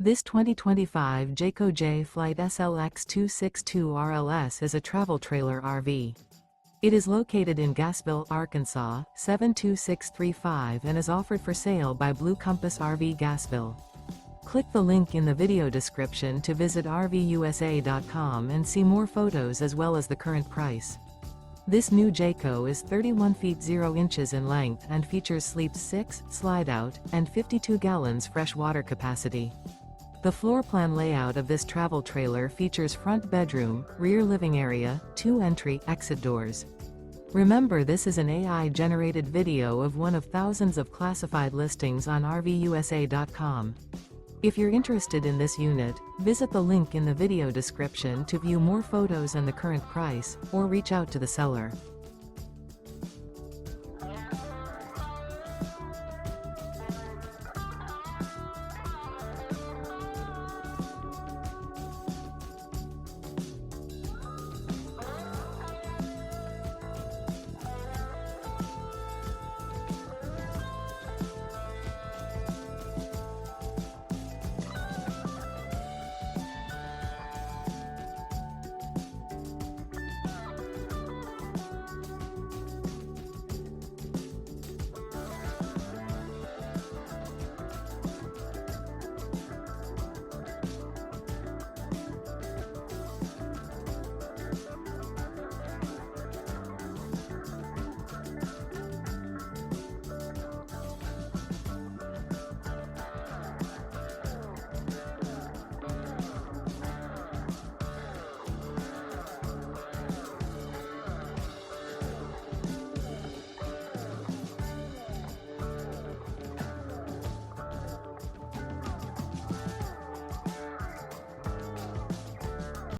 This 2025 Jayco Jay Flight SLX 262 RLS is a travel trailer RV. It is located in Gassville, Arkansas, 72635 and is offered for sale by Blue Compass RV Gassville. Click the link in the video description to visit RVUSA.com and see more photos as well as the current price. This new Jayco is 31 feet 0 inches in length and features sleeps 6, slide-out, and 52 gallons fresh water capacity. The floor plan layout of this travel trailer features front bedroom, rear living area, 2 entry/exit doors. Remember, this is an AI-generated video of one of thousands of classified listings on RVUSA.com. If you're interested in this unit, visit the link in the video description to view more photos and the current price, or reach out to the seller.